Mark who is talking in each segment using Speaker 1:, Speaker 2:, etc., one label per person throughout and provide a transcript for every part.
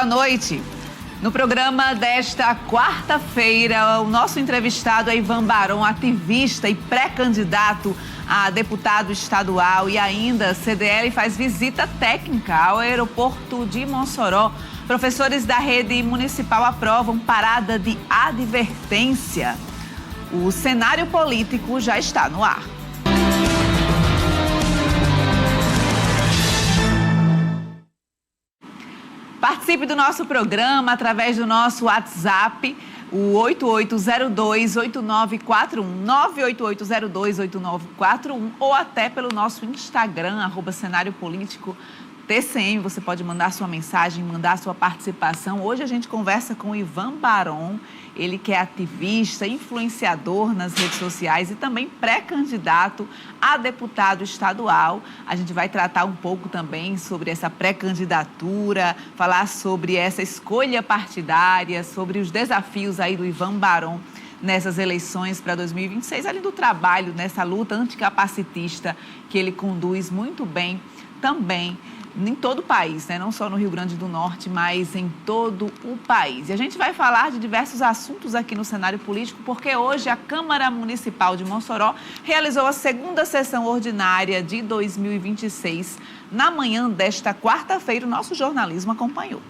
Speaker 1: boa noite. No programa desta quarta-feira, o nosso entrevistado é Ivan Barão, ativista e pré-candidato a deputado estadual e ainda CDL faz visita técnica ao aeroporto de Mossoró. Professores da rede municipal aprovam parada de advertência. O cenário político já está no ar. Participe do nosso programa através do nosso WhatsApp, o 8802-8941, 98802-8941, ou até pelo nosso Instagram, @cenário político TCM. Você pode mandar sua mensagem, mandar sua participação. Hoje a gente conversa com o Ivan Barão, ele que é ativista, influenciador nas redes sociais e também pré-candidato a deputado estadual. A gente vai tratar um pouco também sobre essa pré-candidatura, falar sobre essa escolha partidária, sobre os desafios aí do Ivan Barão nessas eleições para 2026, além do trabalho nessa luta anticapacitista que ele conduz muito bem também em todo o país, né? Não só no Rio Grande do Norte, mas em todo o país. E a gente vai falar de diversos assuntos aqui no cenário político, porque hoje a Câmara Municipal de Mossoró realizou a segunda sessão ordinária de 2026. Na manhã desta quarta-feira, o nosso jornalismo acompanhou.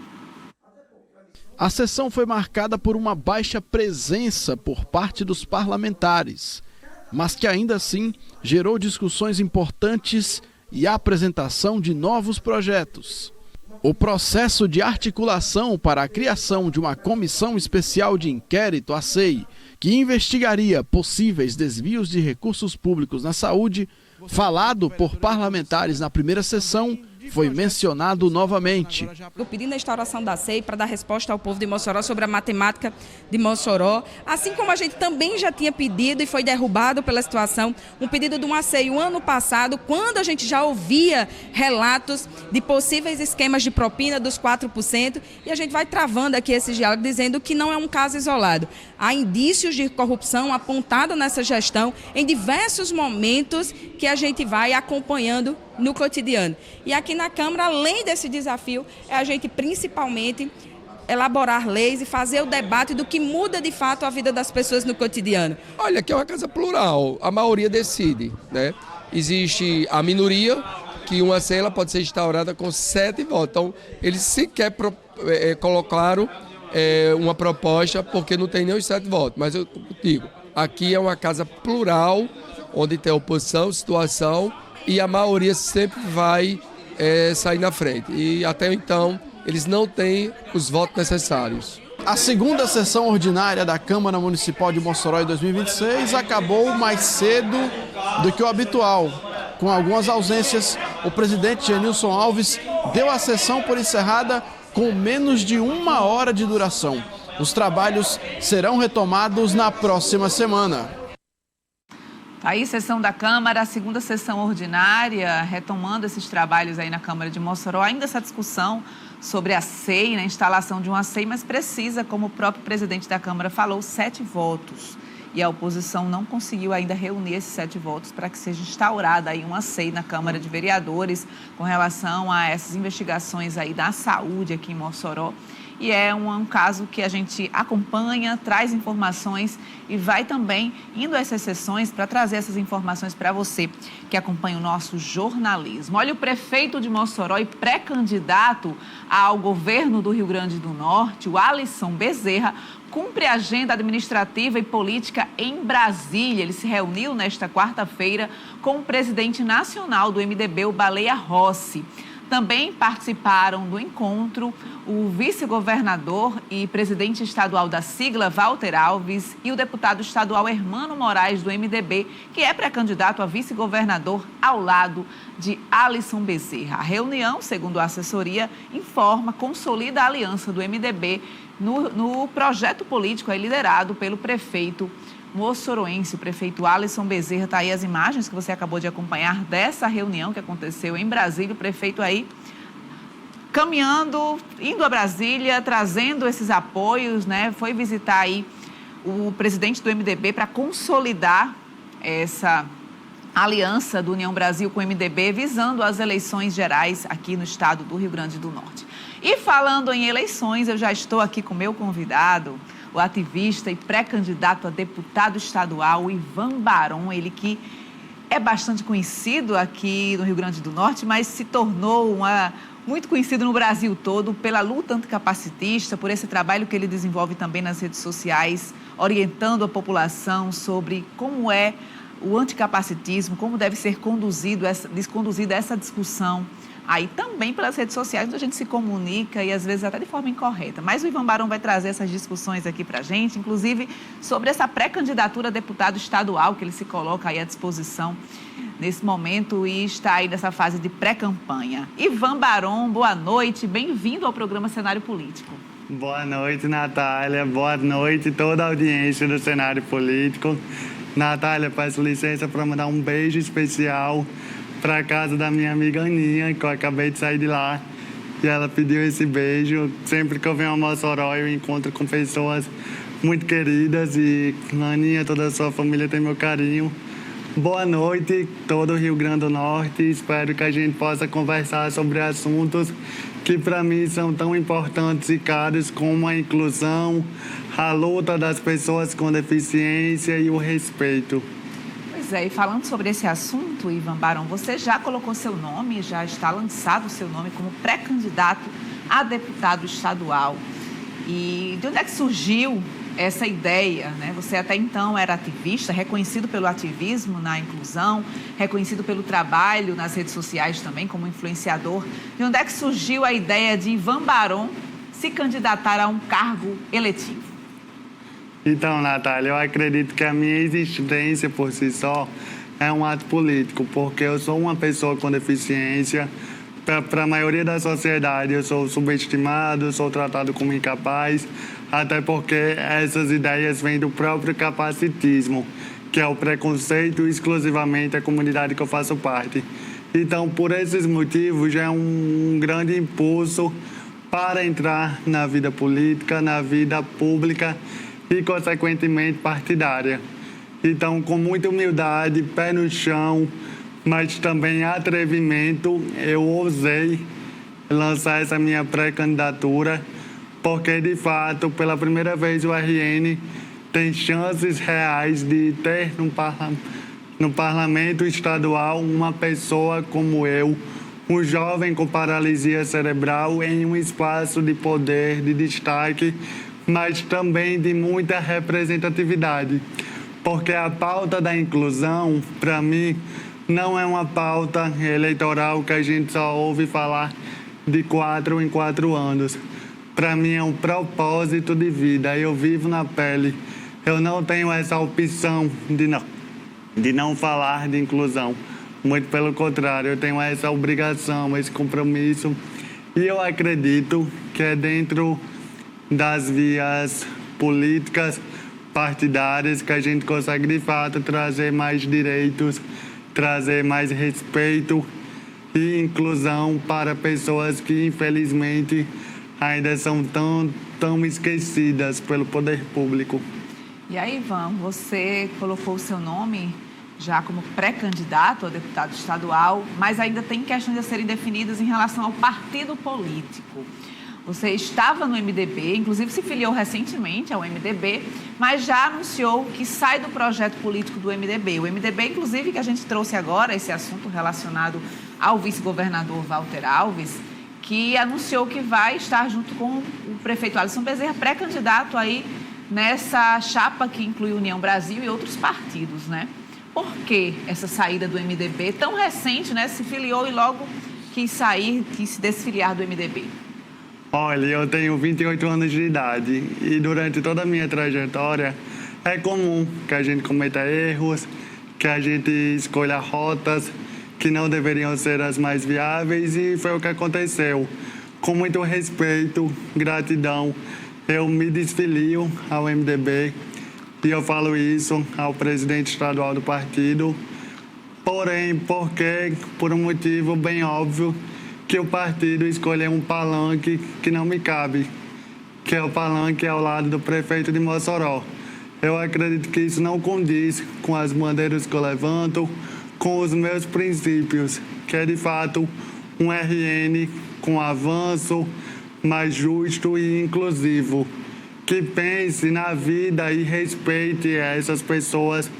Speaker 2: A sessão foi marcada por uma baixa presença por parte dos parlamentares, mas que ainda assim gerou discussões importantes e a apresentação de novos projetos. O processo de articulação para a criação de uma comissão especial de inquérito, a CEI, que investigaria possíveis desvios de recursos públicos na saúde, falado por parlamentares na primeira sessão, foi mencionado novamente.
Speaker 3: Eu pedi a instauração da CEI para dar resposta ao povo de Mossoró sobre a matemática de Mossoró, assim como a gente também já tinha pedido e foi derrubado pela situação, um pedido de uma CEI o ano passado, quando a gente já ouvia relatos de possíveis esquemas de propina dos 4%, e a gente vai travando aqui esse diálogo dizendo que não é um caso isolado. Há indícios de corrupção apontados nessa gestão em diversos momentos que a gente vai acompanhando no cotidiano. E aqui na Câmara, além desse desafio, é a gente principalmente elaborar leis e fazer o debate do que muda de fato a vida das pessoas no cotidiano.
Speaker 4: Olha, aqui é uma casa plural, a maioria decide, né? Existe a minoria, que uma CEI pode ser instaurada com 7 votos. Então, eles sequer colocaram uma proposta porque não tem nem os 7 votos. Mas eu digo, aqui é uma casa plural, onde tem oposição, situação, e a maioria sempre vai sair na frente. E até então, eles não têm os votos necessários.
Speaker 2: A segunda sessão ordinária da Câmara Municipal de Mossoró em 2026 acabou mais cedo do que o habitual. Com algumas ausências, o presidente Genilson Alves deu a sessão por encerrada com menos de 1 hora de duração. Os trabalhos serão retomados na próxima semana.
Speaker 1: Aí, sessão da Câmara, a segunda sessão ordinária, retomando esses trabalhos aí na Câmara de Mossoró. Ainda essa discussão sobre a CEI, a instalação de uma CEI, mas precisa, como o próprio presidente da Câmara falou, 7 votos. E a oposição não conseguiu ainda reunir esses 7 votos para que seja instaurada aí uma CEI na Câmara de Vereadores com relação a essas investigações aí da saúde aqui em Mossoró. E é um caso que a gente acompanha, traz informações e vai também indo a essas sessões para trazer essas informações para você que acompanha o nosso jornalismo. Olha, o prefeito de Mossoró e pré-candidato ao governo do Rio Grande do Norte, o Alisson Bezerra, cumpre a agenda administrativa e política em Brasília. Ele se reuniu nesta quarta-feira com o presidente nacional do MDB, o Baleia Rossi. Também participaram do encontro o vice-governador e presidente estadual da sigla, Walter Alves, e o deputado estadual Hermano Moraes, do MDB, que é pré-candidato a vice-governador ao lado de Alisson Bezerra. A reunião, segundo a assessoria, consolida a aliança do MDB no projeto político aí liderado pelo prefeito moçoroense, o prefeito Alisson Bezerra. Está aí as imagens que você acabou de acompanhar dessa reunião que aconteceu em Brasília. O prefeito aí caminhando, indo a Brasília, trazendo esses apoios, né? Foi visitar aí o presidente do MDB para consolidar essa aliança do União Brasil com o MDB, visando as eleições gerais aqui no estado do Rio Grande do Norte. E falando em eleições, eu já estou aqui com o meu convidado, o ativista e pré-candidato a deputado estadual, Ivan Barón, ele que é bastante conhecido aqui no Rio Grande do Norte, mas se tornou muito conhecido no Brasil todo pela luta anticapacitista, por esse trabalho que ele desenvolve também nas redes sociais, orientando a população sobre como é o anticapacitismo, como deve ser conduzida essa discussão aí também pelas redes sociais, onde a gente se comunica e às vezes até de forma incorreta. Mas o Ivan Barón vai trazer essas discussões aqui para a gente, inclusive sobre essa pré-candidatura a deputado estadual que ele se coloca aí à disposição nesse momento e está aí nessa fase de pré-campanha. Ivan Barón, boa noite, bem-vindo ao programa Cenário Político.
Speaker 5: Boa noite, Natália, boa noite toda a audiência do Cenário Político. Natália, peço licença para mandar um beijo especial para a casa da minha amiga Aninha, que eu acabei de sair de lá, e ela pediu esse beijo. Sempre que eu venho a Mossoró, eu encontro com pessoas muito queridas e Aninha, toda a sua família tem meu carinho. Boa noite, todo o Rio Grande do Norte. Espero que a gente possa conversar sobre assuntos que para mim são tão importantes e caros como a inclusão, a luta das pessoas com deficiência e o respeito.
Speaker 1: Pois é, e falando sobre esse assunto, Ivan Barón, você já colocou seu nome, já está lançado o seu nome como pré-candidato a deputado estadual. E de onde é que surgiu essa ideia, né? Você até então era ativista, reconhecido pelo ativismo na inclusão, reconhecido pelo trabalho nas redes sociais também como influenciador. De onde é que surgiu a ideia de Ivan Barón se candidatar a um cargo eletivo?
Speaker 5: Então, Natália, eu acredito que a minha existência por si só é um ato político, porque eu sou uma pessoa com deficiência. Para a maioria da sociedade, eu sou subestimado, sou tratado como incapaz, até porque essas ideias vêm do próprio capacitismo, que é o preconceito exclusivamente à comunidade que eu faço parte. Então, por esses motivos, já é um grande impulso para entrar na vida política, na vida pública e, consequentemente, partidária. Então, com muita humildade, pé no chão, mas também atrevimento, eu ousei lançar essa minha pré-candidatura, porque, de fato, pela primeira vez o RN tem chances reais de ter no parlamento estadual uma pessoa como eu, um jovem com paralisia cerebral, em um espaço de poder, de destaque, mas também de muita representatividade. Porque a pauta da inclusão, para mim, não é uma pauta eleitoral que a gente só ouve falar de 4 em 4 anos. Para mim é um propósito de vida, eu vivo na pele. Eu não tenho essa opção de não falar de inclusão. Muito pelo contrário, eu tenho essa obrigação, esse compromisso. E eu acredito que é dentro das vias políticas partidárias que a gente consegue, de fato, trazer mais direitos, trazer mais respeito e inclusão para pessoas que, infelizmente, ainda são tão esquecidas pelo poder público.
Speaker 1: E aí, Ivan, você colocou o seu nome já como pré-candidato a deputado estadual, mas ainda tem questões a serem definidas em relação ao partido político. Você estava no MDB, inclusive se filiou recentemente ao MDB, mas já anunciou que sai do projeto político do MDB. O MDB, inclusive, que a gente trouxe agora, esse assunto relacionado ao vice-governador Walter Alves, que anunciou que vai estar junto com o prefeito Alisson Bezerra, pré-candidato aí nessa chapa que inclui União Brasil e outros partidos, né? Por que essa saída do MDB tão recente, né? Se filiou e logo quis se desfiliar do MDB.
Speaker 5: Olha, eu tenho 28 anos de idade e durante toda a minha trajetória é comum que a gente cometa erros, que a gente escolha rotas que não deveriam ser as mais viáveis e foi o que aconteceu. Com muito respeito, gratidão, eu me desfilio ao MDB e eu falo isso ao presidente estadual do partido, porém, por um motivo bem óbvio, que o partido escolheu um palanque que não me cabe, que é o palanque ao lado do prefeito de Mossoró. Eu acredito que isso não condiz com as bandeiras que eu levanto, com os meus princípios, que é de fato um RN com avanço, mais justo e inclusivo, que pense na vida e respeite essas pessoas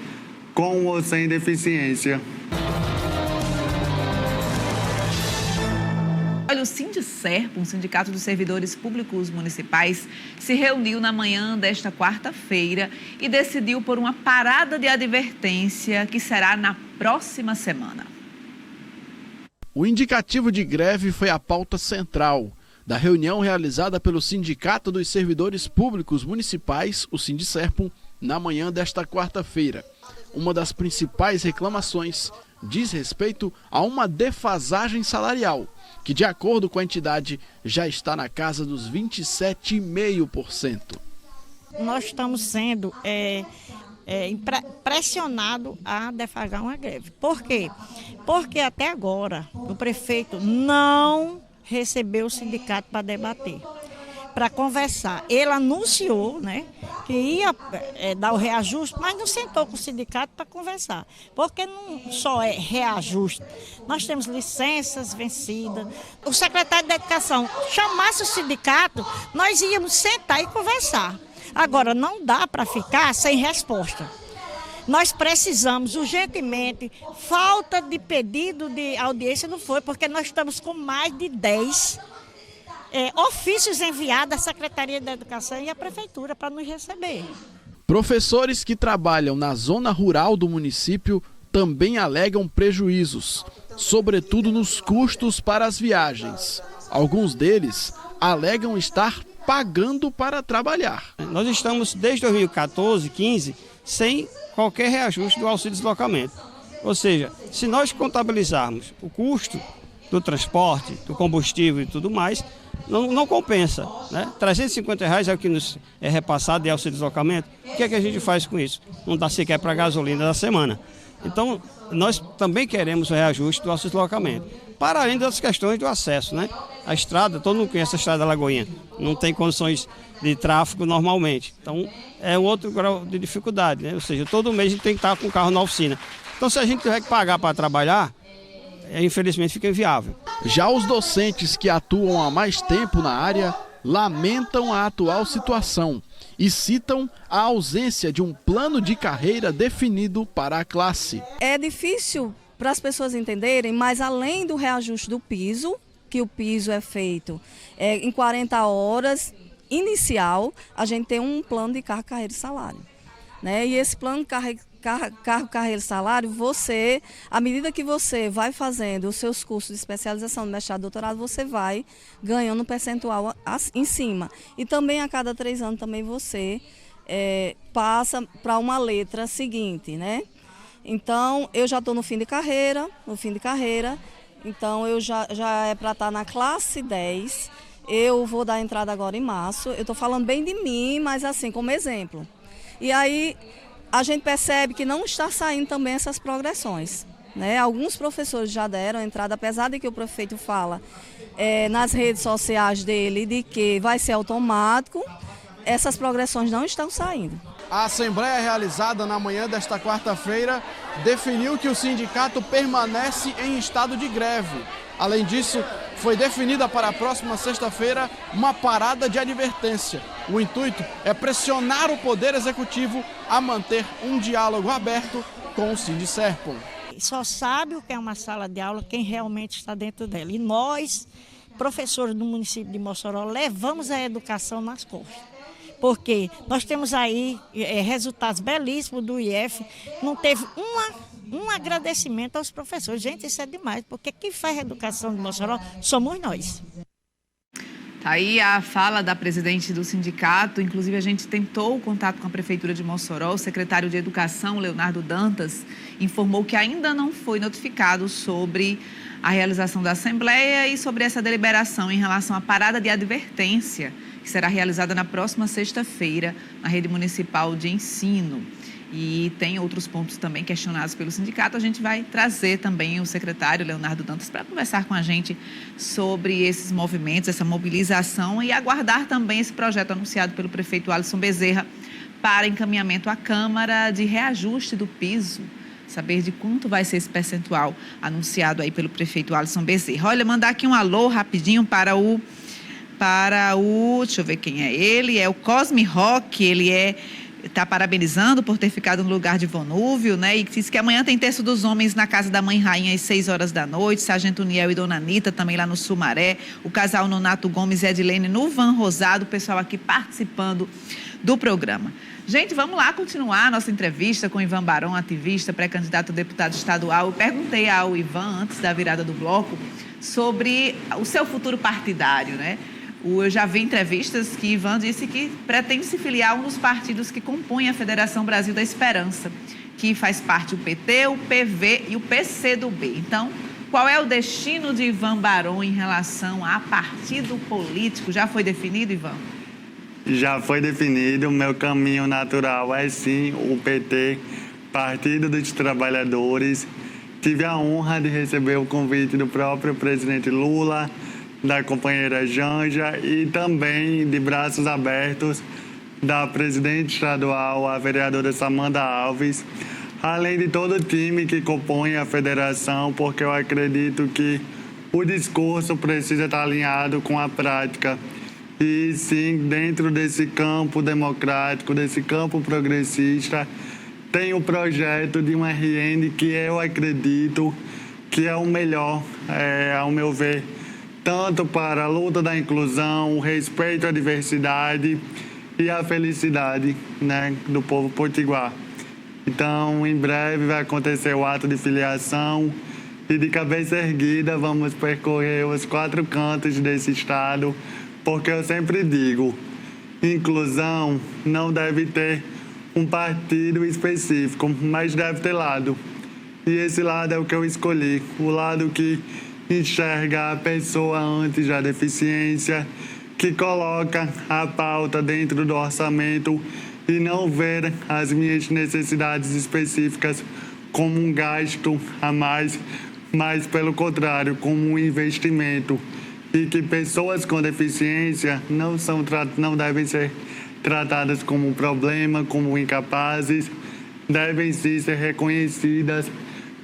Speaker 5: com ou sem deficiência.
Speaker 1: Olha, o Sindicerp, um sindicato dos servidores públicos municipais, se reuniu na manhã desta quarta-feira e decidiu por uma parada de advertência que será na próxima semana.
Speaker 2: O indicativo de greve foi a pauta central da reunião realizada pelo Sindicato dos Servidores Públicos Municipais, o Sindicerp, na manhã desta quarta-feira. Uma das principais reclamações diz respeito a uma defasagem salarial, que, de acordo com a entidade, já está na casa dos 27,5%.
Speaker 6: Nós estamos sendo pressionados a defasar uma greve. Por quê? Porque até agora o prefeito não recebeu o sindicato para debater, para conversar. Ele anunciou, né, que ia dar o reajuste, mas não sentou com o sindicato para conversar. Porque não só é reajuste, nós temos licenças vencidas. O secretário de Educação chamasse o sindicato, nós íamos sentar e conversar. Agora, não dá para ficar sem resposta. Nós precisamos urgentemente, falta de pedido de audiência não foi, porque nós estamos com mais de 10 ofícios enviados à Secretaria da Educação e à Prefeitura para nos receber.
Speaker 2: Professores que trabalham na zona rural do município também alegam prejuízos, sobretudo nos custos para as viagens. Alguns deles alegam estar pagando para trabalhar.
Speaker 7: Nós estamos desde 2014, 15, sem qualquer reajuste do auxílio deslocamento. Ou seja, se nós contabilizarmos o custo do transporte, do combustível e tudo mais, não compensa, né? R$350 é o que nos é repassado de auxílio deslocamento. O que é que a gente faz com isso? Não dá sequer para a gasolina da semana. Então, nós também queremos o reajuste do auxílio deslocamento. Para além das questões do acesso, né? A estrada, todo mundo conhece a estrada da Lagoinha, não tem condições de tráfego normalmente. Então, é um outro grau de dificuldade, né? Ou seja, todo mês a gente tem que estar com o carro na oficina. Então, se a gente tiver que pagar para trabalhar, infelizmente fica inviável.
Speaker 2: Já os docentes que atuam há mais tempo na área lamentam a atual situação e citam a ausência de um plano de carreira definido para a classe.
Speaker 8: É difícil para as pessoas entenderem, mas além do reajuste do piso, que o piso é feito em 40 horas inicial, a gente tem um plano de cargo, carreira e salário, né? E esse plano de cargo, carreira e salário, você, à medida que você vai fazendo os seus cursos de especialização, mestrado, doutorado, você vai ganhando um percentual em cima. E também a cada 3 anos também você passa para uma letra seguinte, né? Então, eu já estou no fim de carreira, então eu já é para estar na classe 10, eu vou dar entrada agora em março, eu estou falando bem de mim, mas assim, como exemplo. E aí, a gente percebe que não está saindo também essas progressões, né? Alguns professores já deram entrada, apesar de que o prefeito fala nas redes sociais dele de que vai ser automático, essas progressões não estão saindo.
Speaker 2: A assembleia realizada na manhã desta quarta-feira definiu que o sindicato permanece em estado de greve. Além disso, foi definida para a próxima sexta-feira uma parada de advertência. O intuito é pressionar o Poder Executivo a manter um diálogo aberto com o Sindicerp.
Speaker 6: Só sabe o que é uma sala de aula quem realmente está dentro dela. E nós, professores do município de Mossoró, levamos a educação nas costas. Porque nós temos aí resultados belíssimos do IF, não teve um agradecimento aos professores. Gente, isso é demais, porque quem faz a educação de Mossoró somos nós.
Speaker 1: Tá aí a fala da presidente do sindicato, inclusive a gente tentou o contato com a Prefeitura de Mossoró, o secretário de Educação, Leonardo Dantas, informou que ainda não foi notificado sobre a realização da Assembleia e sobre essa deliberação em relação à parada de advertência, que será realizada na próxima sexta-feira na Rede Municipal de Ensino. E tem outros pontos também questionados pelo sindicato. A gente vai trazer também o secretário Leonardo Dantas para conversar com a gente sobre esses movimentos, essa mobilização e aguardar também esse projeto anunciado pelo prefeito Alisson Bezerra para encaminhamento à Câmara de reajuste do piso. Saber de quanto vai ser esse percentual anunciado aí pelo prefeito Alisson Bezerra. Olha, mandar aqui um alô rapidinho para para deixa eu ver quem é ele, é o Cosme Roque, ele está parabenizando por ter ficado no lugar de Vonúvio, né? E diz que amanhã tem Terço dos Homens na Casa da Mãe Rainha às 6 horas da noite, Sargento Niel e Dona Anitta também lá no Sumaré, o casal Nonato Gomes e Edilene no Van Rosado, o pessoal aqui participando do programa. Gente, vamos lá continuar a nossa entrevista com Ivan Barão, ativista, pré-candidato a deputado estadual. Eu perguntei ao Ivan, antes da virada do bloco, sobre o seu futuro partidário, né? Eu já vi entrevistas que Ivan disse que pretende se filiar a um dos partidos que compõem a Federação Brasil da Esperança, que faz parte o PT, o PV e o PCdoB. Então, qual é o destino de Ivan Barão em relação a partido político? Já foi definido, Ivan?
Speaker 5: Já foi definido. O meu caminho natural é sim o PT, Partido dos Trabalhadores. Tive a honra de receber o convite do próprio presidente Lula, da companheira Janja e também de braços abertos da presidente estadual, a vereadora Samanda Alves, além de todo o time que compõe a federação, porque eu acredito que o discurso precisa estar alinhado com a prática. E sim, dentro desse campo democrático, desse campo progressista, tem o projeto de um RN que eu acredito que é o melhor, ao meu ver, tanto para a luta da inclusão, o respeito à diversidade e a felicidade, né, do povo potiguar. Então, em breve vai acontecer o ato de filiação e de cabeça erguida vamos percorrer os 4 cantos desse estado, porque eu sempre digo, inclusão não deve ter um partido específico, mas deve ter lado. E esse lado é o que eu escolhi, o lado que enxerga a pessoa antes da deficiência, que coloca a pauta dentro do orçamento e não ver as minhas necessidades específicas como um gasto a mais, mas pelo contrário, como um investimento. E que pessoas com deficiência não devem ser tratadas como um problema, como incapazes, devem sim ser reconhecidas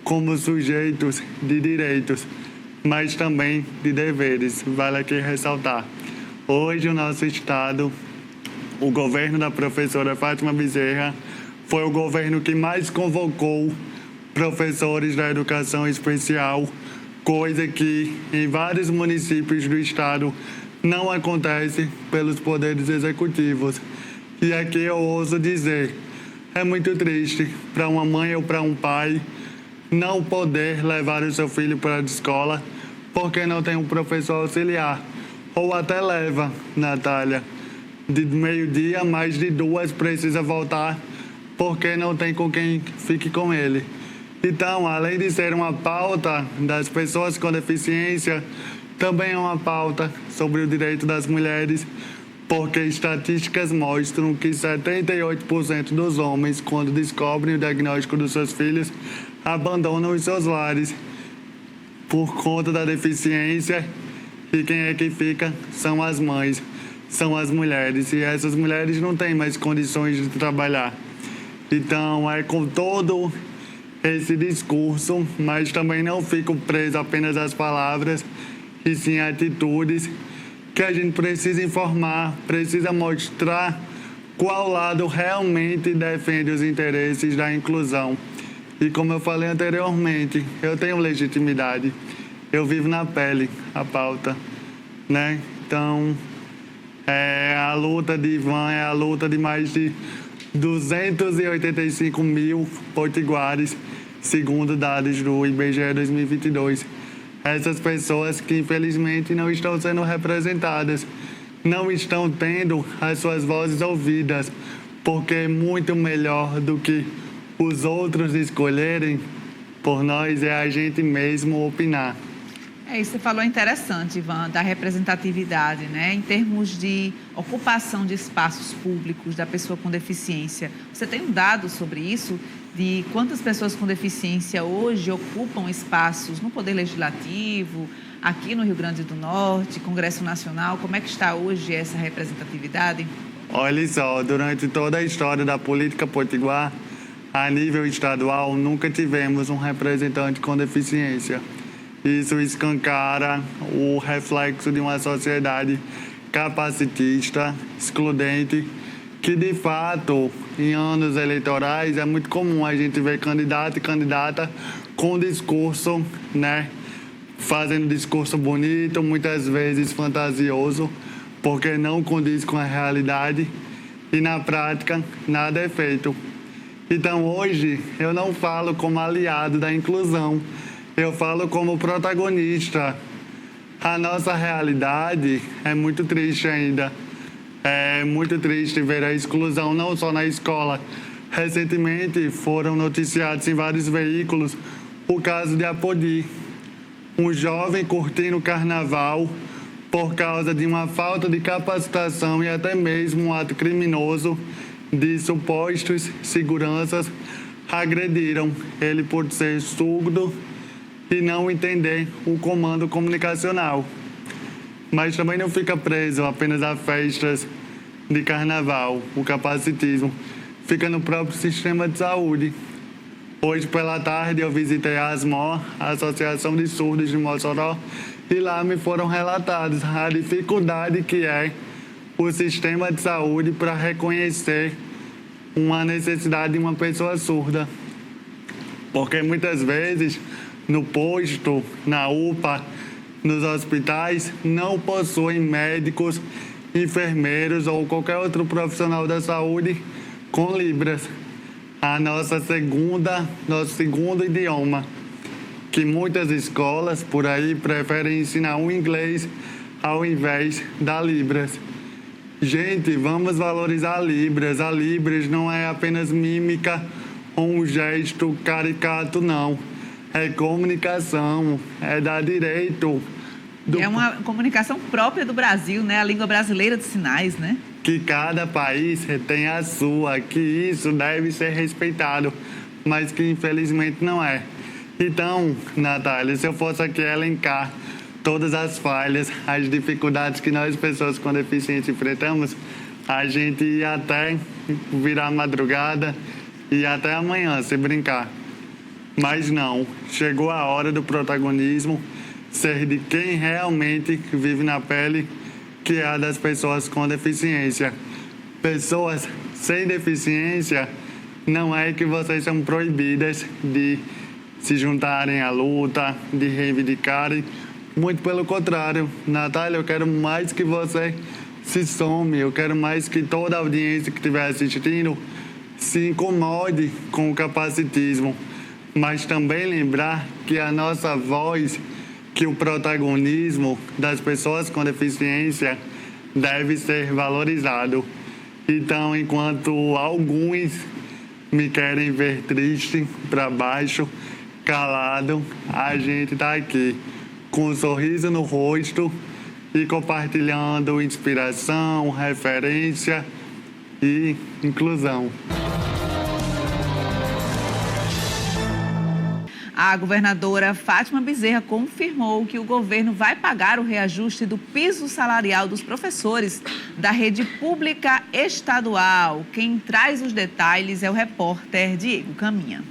Speaker 5: como sujeitos de direitos, mas também de deveres. Vale aqui ressaltar. Hoje, o nosso estado, o governo da professora Fátima Bezerra, foi o governo que mais convocou professores da educação especial, coisa que em vários municípios do estado não acontece pelos poderes executivos. E aqui eu ouso dizer, é muito triste para uma mãe ou para um pai não poder levar o seu filho para a escola porque não tem um professor auxiliar. Ou até leva, Natália, de meio-dia, mais de 2 precisa voltar porque não tem com quem fique com ele. Então, além de ser uma pauta das pessoas com deficiência, também é uma pauta sobre o direito das mulheres, porque estatísticas mostram que 78% dos homens, quando descobrem o diagnóstico dos seus filhos, abandonam os seus lares por conta da deficiência, e quem é que fica são as mães, são as mulheres, e essas mulheres não têm mais condições de trabalhar. Então, é com todo esse discurso, mas também não fico preso apenas às palavras, e sim atitudes, que a gente precisa informar, precisa mostrar qual lado realmente defende os interesses da inclusão. E como eu falei anteriormente, eu tenho legitimidade, eu vivo na pele a pauta, né? Então, a luta de Ivan é a luta de mais de 285 mil potiguares, segundo dados do IBGE 2022. Essas pessoas que, infelizmente, não estão sendo representadas, não estão tendo as suas vozes ouvidas, porque é muito melhor do que os outros escolherem por nós, é a gente mesmo opinar.
Speaker 1: Isso você falou interessante, Ivan, da representatividade, né? Em termos de ocupação de espaços públicos da pessoa com deficiência. Você tem um dado sobre isso? De quantas pessoas com deficiência hoje ocupam espaços no Poder Legislativo, aqui no Rio Grande do Norte, Congresso Nacional? Como é que está hoje essa representatividade?
Speaker 5: Olha só, durante toda a história da política potiguar, a nível estadual, nunca tivemos um representante com deficiência. Isso escancara o reflexo de uma sociedade capacitista, excludente, que de fato, em anos eleitorais, é muito comum a gente ver candidato e candidata com discurso, né? Fazendo discurso bonito, muitas vezes fantasioso, porque não condiz com a realidade e na prática nada é feito. Então hoje eu não falo como aliado da inclusão, eu falo como protagonista. A nossa realidade é muito triste ainda. É muito triste ver a exclusão não só na escola. Recentemente foram noticiados em vários veículos o caso de Apodi, um jovem curtindo o carnaval por causa de uma falta de capacitação e até mesmo um ato criminoso de supostos seguranças agrediram ele por ser surdo e não entender o comando comunicacional. Mas também não fica preso apenas a festas de carnaval, o capacitismo fica no próprio sistema de saúde. Hoje pela tarde eu visitei a ASMO, a Associação de Surdos de Mossoró, e lá me foram relatados a dificuldade que é o sistema de saúde para reconhecer uma necessidade de uma pessoa surda. Porque muitas vezes no posto, na UPA, nos hospitais, não possuem médicos, enfermeiros ou qualquer outro profissional da saúde com Libras. Nosso segundo idioma, que muitas escolas por aí preferem ensinar o inglês ao invés da Libras. Gente, vamos valorizar a Libras. A Libras não é apenas mímica ou um gesto caricato, não. É comunicação, é dar direito.
Speaker 1: É uma comunicação própria do Brasil, né? A língua brasileira de sinais, né?
Speaker 5: Que cada país tem a sua, que isso deve ser respeitado, mas que infelizmente não é. Então, Natália, se eu fosse aqui elencar todas as falhas, as dificuldades que nós, pessoas com deficiência, enfrentamos, a gente ia até virar madrugada e até amanhã, se brincar. Mas não, chegou a hora do protagonismo ser de quem realmente vive na pele, que é a das pessoas com deficiência. Pessoas sem deficiência, não é que vocês são proibidas de se juntarem à luta, de reivindicarem. Muito pelo contrário. Natália, eu quero mais que você se some, eu quero mais que toda a audiência que estiver assistindo se incomode com o capacitismo, mas também lembrar que a nossa voz, que o protagonismo das pessoas com deficiência deve ser valorizado. Então, enquanto alguns me querem ver triste, para baixo, calado, a gente está aqui com um sorriso no rosto e compartilhando inspiração, referência e inclusão.
Speaker 1: A governadora Fátima Bezerra confirmou que o governo vai pagar o reajuste do piso salarial dos professores da rede pública estadual. Quem traz os detalhes é o repórter Diego Caminha.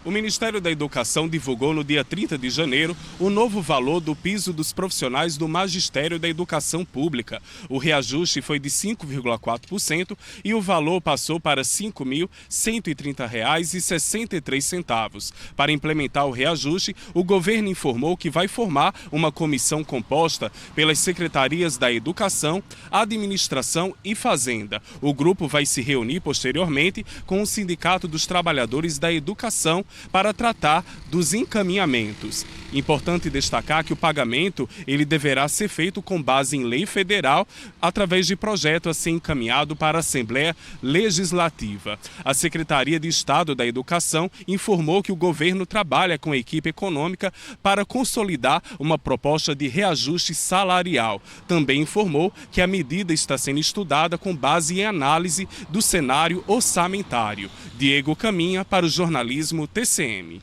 Speaker 9: O Ministério da Educação divulgou no dia 30 de janeiro o novo valor do piso dos profissionais do Magistério da Educação Pública. O reajuste foi de 5,4% e o valor passou para R$ 5.130,63. Para implementar o reajuste, o governo informou que vai formar uma comissão composta pelas secretarias da Educação, Administração e Fazenda. O grupo vai se reunir posteriormente com o Sindicato dos Trabalhadores da Educação para tratar dos encaminhamentos. Importante destacar que o pagamento ele deverá ser feito com base em lei federal, através de projeto a ser encaminhado para a Assembleia Legislativa. A Secretaria de Estado da Educação informou que o governo trabalha com a equipe econômica para consolidar uma proposta de reajuste salarial. Também informou que a medida está sendo estudada com base em análise do cenário orçamentário. Diego Caminha para o jornalismo TCM.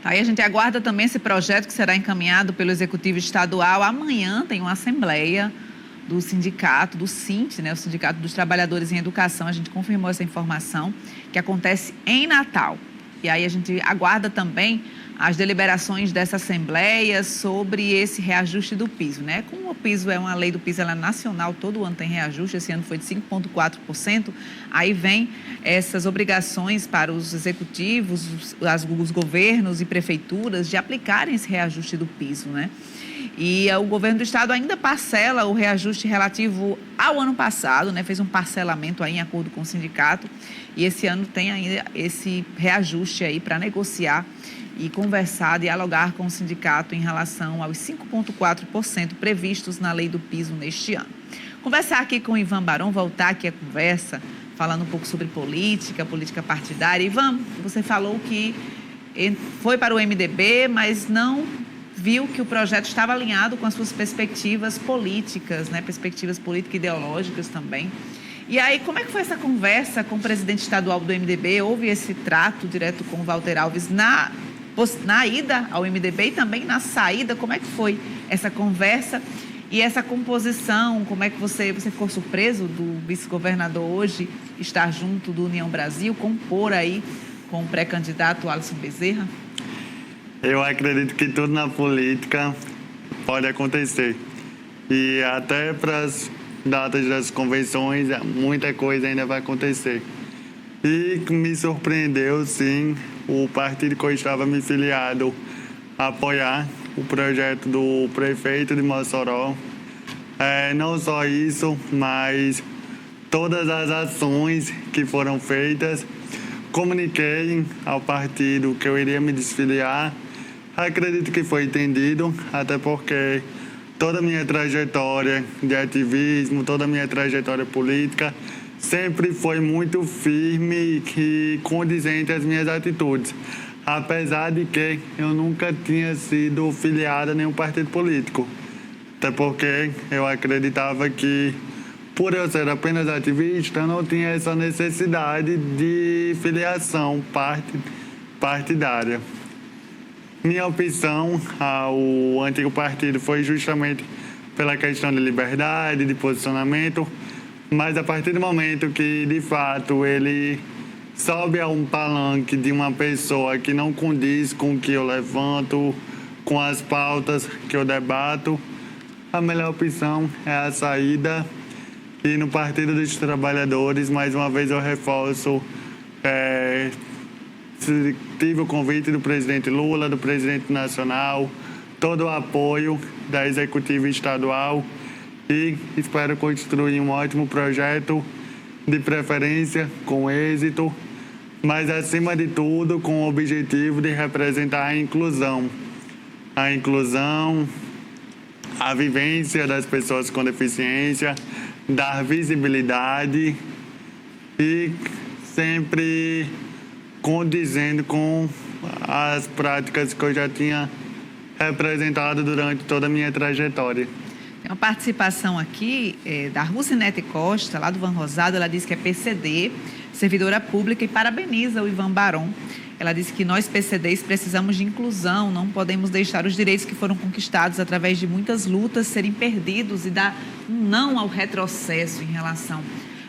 Speaker 1: Aí a gente aguarda também esse projeto que será encaminhado pelo Executivo Estadual. Amanhã tem uma assembleia do sindicato, do SINT, né, o Sindicato dos Trabalhadores em Educação. A gente confirmou essa informação, que acontece em Natal. E aí a gente aguarda também as deliberações dessa Assembleia sobre esse reajuste do piso, né? Como o piso é uma lei do piso, ela é nacional, todo ano tem reajuste, esse ano foi de 5,4%, aí vem essas obrigações para os executivos, os governos e prefeituras de aplicarem esse reajuste do piso, né? E o governo do estado ainda parcela o reajuste relativo ao ano passado, né? Fez um parcelamento aí em acordo com o sindicato e esse ano tem ainda esse reajuste aí para negociar e conversar, dialogar com o sindicato em relação aos 5,4% previstos na lei do piso neste ano. Conversar aqui com o Ivan Barão, voltar aqui a conversa, falando um pouco sobre política partidária. Ivan, você falou que foi para o MDB, mas não viu que o projeto estava alinhado com as suas perspectivas políticas, né? Perspectivas político-ideológicas também. E aí, como é que foi essa conversa com o presidente estadual do MDB? Houve esse trato direto com o Walter Alves na ida ao MDB e também na saída? Como é que foi essa conversa e essa composição? Como é que você ficou surpreso do vice-governador hoje estar junto do União Brasil, compor aí com o pré-candidato Alisson Bezerra?
Speaker 5: Eu acredito que tudo na política pode acontecer. E até para as datas das convenções, muita coisa ainda vai acontecer. E me surpreendeu, sim, o partido que eu estava me filiado a apoiar o projeto do prefeito de Mossoró. Não só isso, mas todas as ações que foram feitas. Comuniquei ao partido que eu iria me desfiliar. Acredito que foi entendido, até porque toda a minha trajetória de ativismo, toda a minha trajetória política sempre foi muito firme e condizente às minhas atitudes. Apesar de que eu nunca tinha sido filiado a nenhum partido político. Até porque eu acreditava que, por eu ser apenas ativista, eu não tinha essa necessidade de filiação partidária. Minha opção ao antigo partido foi justamente pela questão de liberdade, de posicionamento, mas a partir do momento que, de fato, ele sobe a um palanque de uma pessoa que não condiz com o que eu levanto, com as pautas que eu debato, a melhor opção é a saída. E no Partido dos Trabalhadores, mais uma vez eu reforço, tive o convite do presidente Lula, do presidente nacional, todo o apoio da executiva estadual e espero construir um ótimo projeto, de preferência com êxito, mas acima de tudo com o objetivo de representar a inclusão, a vivência das pessoas com deficiência, dar visibilidade e sempre condizendo com as práticas que eu já tinha representado durante toda a minha trajetória.
Speaker 1: Tem uma participação aqui da Rucinete Costa, lá do Van Rosado. Ela diz que é PCD, servidora pública, e parabeniza o Ivan Barão. Ela disse que nós, PCDs, precisamos de inclusão, não podemos deixar os direitos que foram conquistados através de muitas lutas serem perdidos e dar um não ao retrocesso em relação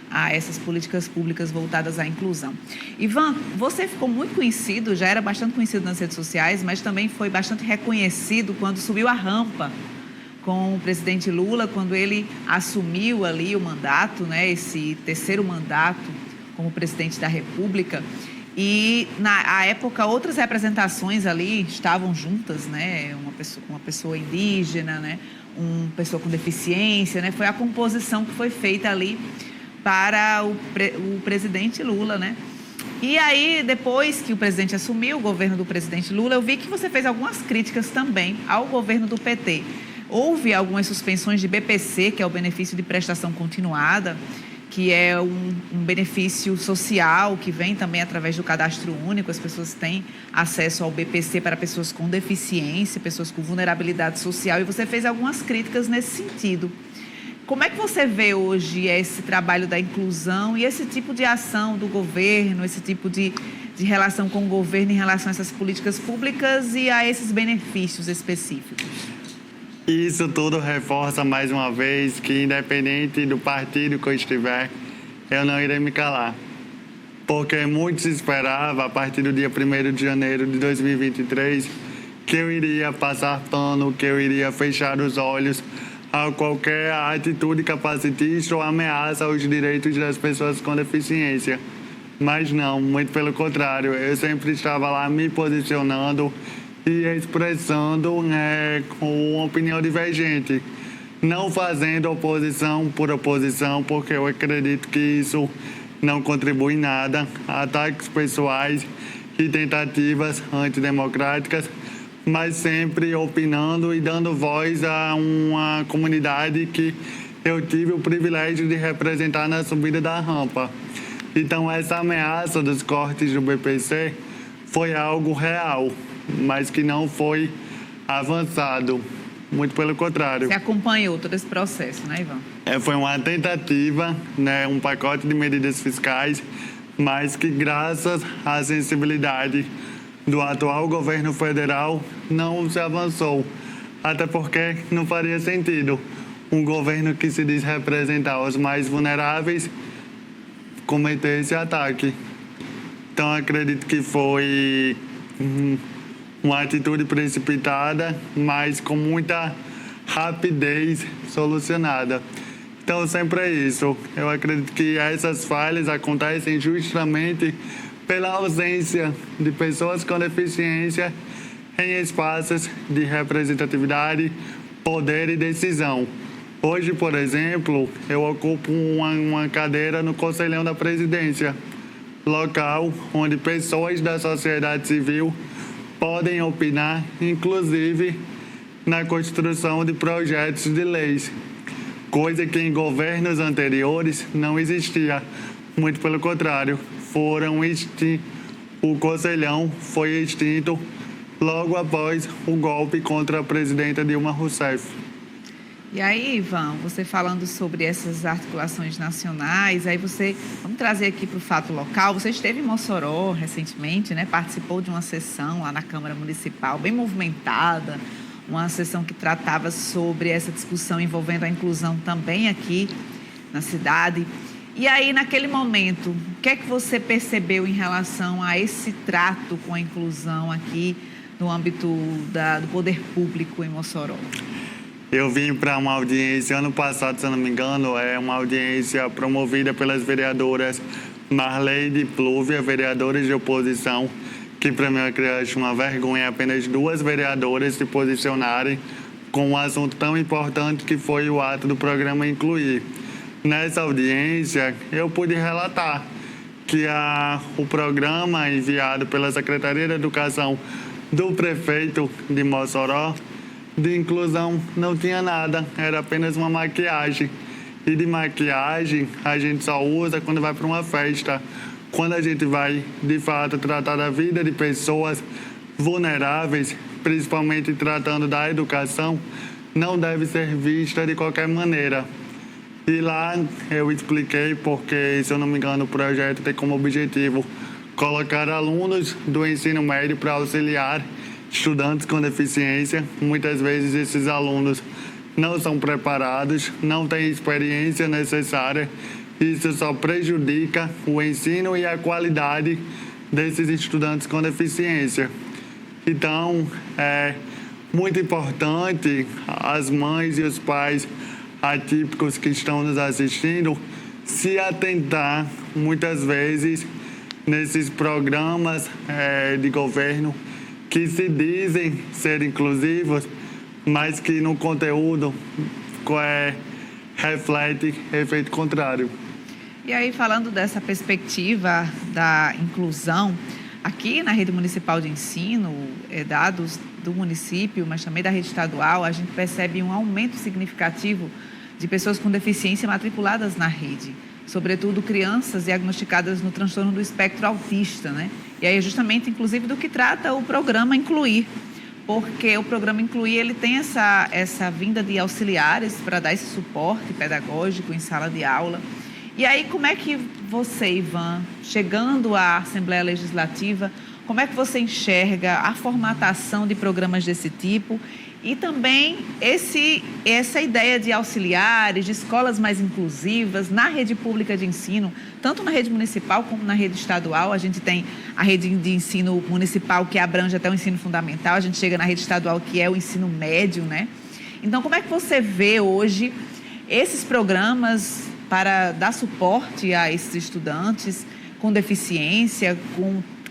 Speaker 1: a essas políticas públicas voltadas à inclusão. Ivan, você ficou muito conhecido, já era bastante conhecido nas redes sociais, mas também foi bastante reconhecido quando subiu a rampa com o presidente Lula, quando ele assumiu ali o mandato, né, esse terceiro mandato como presidente da República. E, na época, outras representações ali estavam juntas, né? Uma pessoa indígena, né? Uma pessoa com deficiência, né? Foi a composição que foi feita ali para o presidente Lula, né? E aí, depois que o presidente assumiu o governo do presidente Lula, eu vi que você fez algumas críticas também ao governo do PT. Houve algumas suspensões de BPC, que é o benefício de prestação continuada, que é um benefício social que vem também através do cadastro único. As pessoas têm acesso ao BPC para pessoas com deficiência, pessoas com vulnerabilidade social, e você fez algumas críticas nesse sentido. Como é que você vê hoje esse trabalho da inclusão e esse tipo de ação do governo, esse tipo de relação com o governo em relação a essas políticas públicas e a esses benefícios específicos?
Speaker 5: Isso tudo reforça mais uma vez que, independente do partido que eu estiver, eu não irei me calar. porque muito se esperava, a partir do dia 1º de janeiro de 2023, que eu iria passar pano, que eu iria fechar os olhos a qualquer atitude capacitista ou ameaça aos direitos das pessoas com deficiência. Mas não, muito pelo contrário, eu sempre estava lá me posicionando e expressando com uma opinião divergente, não fazendo oposição por oposição, porque eu acredito que isso não contribui em nada, ataques pessoais e tentativas antidemocráticas, mas sempre opinando e dando voz a uma comunidade que eu tive o privilégio de representar na subida da rampa. Então, essa ameaça dos cortes do BPC foi algo real, mas que não foi avançado. Muito pelo contrário.
Speaker 1: Você acompanhou todo esse processo, né, Ivan?
Speaker 5: Foi uma tentativa, um pacote de medidas fiscais, mas que, graças à sensibilidade do atual governo federal, não se avançou. Até porque não faria sentido um governo que se diz representar os mais vulneráveis cometer esse ataque. Então, acredito que foi uma atitude precipitada, mas com muita rapidez solucionada. Então, sempre é isso. Eu acredito que essas falhas acontecem justamente pela ausência de pessoas com deficiência em espaços de representatividade, poder e decisão. Hoje, por exemplo, eu ocupo uma cadeira no Conselhão da Presidência, local onde pessoas da sociedade civil podem opinar, inclusive na construção de projetos de leis, coisa que em governos anteriores não existia. Muito pelo contrário, o Conselhão foi extinto logo após o golpe contra a presidenta Dilma Rousseff.
Speaker 1: E aí, Ivan, você falando sobre essas articulações nacionais, vamos trazer aqui para o fato local. Você esteve em Mossoró recentemente, né? Participou de uma sessão lá na Câmara Municipal, bem movimentada, uma sessão que tratava sobre essa discussão envolvendo a inclusão também aqui na cidade. E aí, naquele momento, o que é que você percebeu em relação a esse trato com a inclusão aqui no âmbito do poder público em Mossoró?
Speaker 5: Eu vim para uma audiência ano passado, se eu não me engano, uma audiência promovida pelas vereadoras Marleide e Plúvia, vereadoras de oposição, que para mim eu acho uma vergonha apenas 2 vereadoras se posicionarem com um assunto tão importante que foi o ato do programa Incluir. Nessa audiência, eu pude relatar que o programa enviado pela Secretaria de Educação do prefeito de Mossoró de inclusão não tinha nada, era apenas uma maquiagem. E de maquiagem a gente só usa quando vai para uma festa. Quando a gente vai, de fato, tratar da vida de pessoas vulneráveis, principalmente tratando da educação, não deve ser vista de qualquer maneira. E lá eu expliquei porque, se eu não me engano, o projeto tem como objetivo colocar alunos do ensino médio para auxiliar estudantes com deficiência. Muitas vezes esses alunos não são preparados, não têm experiência necessária. Isso só prejudica o ensino e a qualidade desses estudantes com deficiência. Então, é muito importante as mães e os pais atípicos que estão nos assistindo se atentar, muitas vezes, nesses programas de governo que se dizem ser inclusivos, mas que no conteúdo reflete efeito contrário.
Speaker 1: E aí, falando dessa perspectiva da inclusão, aqui na rede municipal de ensino, dados do município, mas também da rede estadual, a gente percebe um aumento significativo de pessoas com deficiência matriculadas na rede, sobretudo crianças diagnosticadas no transtorno do espectro autista, né? E aí é justamente, inclusive, do que trata o programa Incluir, porque o programa Incluir, ele tem essa vinda de auxiliares para dar esse suporte pedagógico em sala de aula. E aí, como é que você, Ivan, chegando à Assembleia Legislativa, como é que você enxerga a formatação de programas desse tipo E também essa ideia de auxiliares, de escolas mais inclusivas na rede pública de ensino, tanto na rede municipal como na rede estadual. A gente tem a rede de ensino municipal que abrange até o ensino fundamental, a gente chega na rede estadual que é o ensino médio, né? Então, como é que você vê hoje esses programas para dar suporte a esses estudantes com deficiência,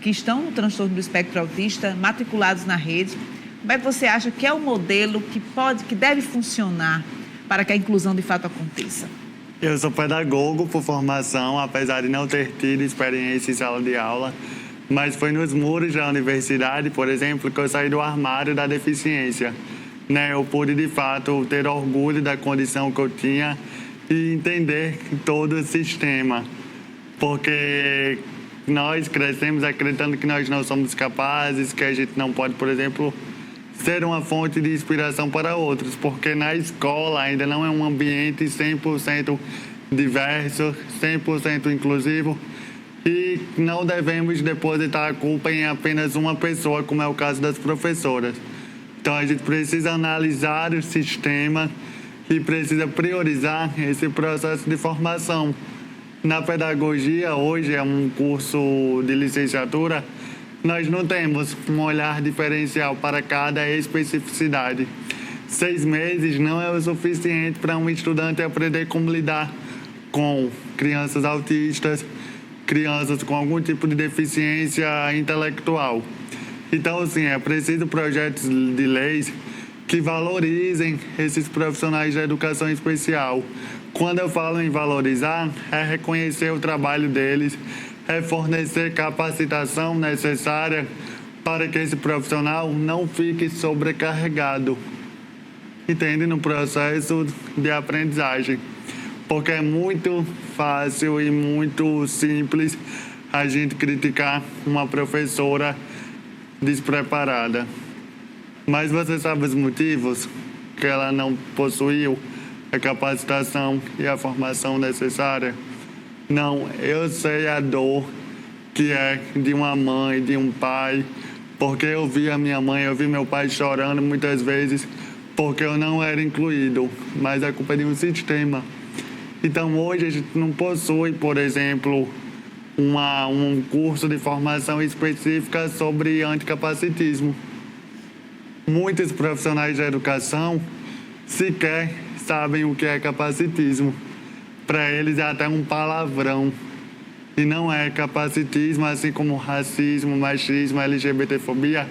Speaker 1: que estão no transtorno do espectro autista, matriculados na rede? Como é que você acha que é o modelo que deve funcionar para que a inclusão de fato aconteça?
Speaker 5: Eu sou pedagogo por formação, apesar de não ter tido experiência em sala de aula, mas foi nos muros da universidade, por exemplo, que eu saí do armário da deficiência. Eu pude, de fato, ter orgulho da condição que eu tinha e entender todo o sistema, porque nós crescemos acreditando que nós não somos capazes, que a gente não pode, por exemplo, ser uma fonte de inspiração para outros, porque na escola ainda não é um ambiente 100% diverso, 100% inclusivo, e não devemos depositar a culpa em apenas uma pessoa, como é o caso das professoras. Então a gente precisa analisar o sistema e precisa priorizar esse processo de formação. Na pedagogia, hoje é um curso de licenciatura, nós não temos um olhar diferencial para cada especificidade. 6 meses não é o suficiente para um estudante aprender como lidar com crianças autistas, crianças com algum tipo de deficiência intelectual. Então, sim, é preciso projetos de leis que valorizem esses profissionais da educação especial. Quando eu falo em valorizar, é reconhecer o trabalho deles, é fornecer capacitação necessária para que esse profissional não fique sobrecarregado, entende? No processo de aprendizagem. Porque é muito fácil e muito simples a gente criticar uma professora despreparada. Mas você sabe os motivos que ela não possuiu a capacitação e a formação necessária? Não, eu sei a dor que é de uma mãe, de um pai, porque eu vi a minha mãe, eu vi meu pai chorando muitas vezes porque eu não era incluído, mas a culpa é de um sistema. Então hoje a gente não possui, por exemplo, um curso de formação específica sobre anticapacitismo. Muitos profissionais da educação sequer sabem o que é capacitismo. Para eles é até um palavrão. E não é. Capacitismo, assim como racismo, machismo, LGBTfobia,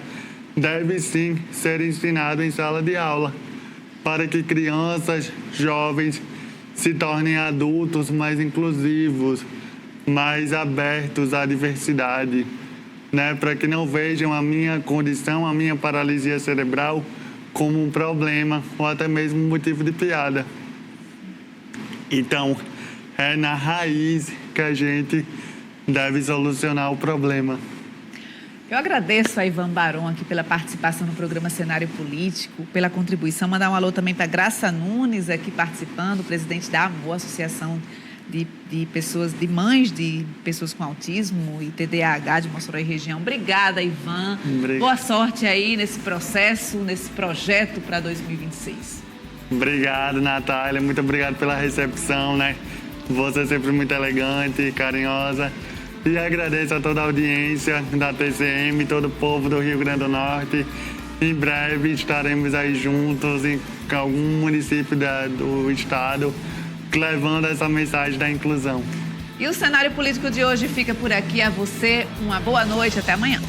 Speaker 5: deve sim ser ensinado em sala de aula, para que crianças, jovens, se tornem adultos mais inclusivos, mais abertos à diversidade, para que não vejam a minha condição, a minha paralisia cerebral, como um problema ou até mesmo um motivo de piada. Então, é na raiz que a gente deve solucionar o problema.
Speaker 1: Eu agradeço a Ivan Barão aqui pela participação no programa Cenário Político, pela contribuição. Mandar um alô também para Graça Nunes aqui participando, presidente da AMOR, Associação de pessoas, de mães de pessoas com autismo e TDAH de Mossoró e região. Obrigada, Ivan.
Speaker 5: Obrigado.
Speaker 1: Boa sorte aí nesse processo, nesse projeto para 2026.
Speaker 5: Obrigado, Natália. Muito obrigado pela recepção, Você é sempre muito elegante e carinhosa. E agradeço a toda a audiência da TCM, todo o povo do Rio Grande do Norte. Em breve estaremos aí juntos em algum município do estado, levando essa mensagem da inclusão.
Speaker 1: E o cenário político de hoje fica por aqui. A você, uma boa noite. Até amanhã.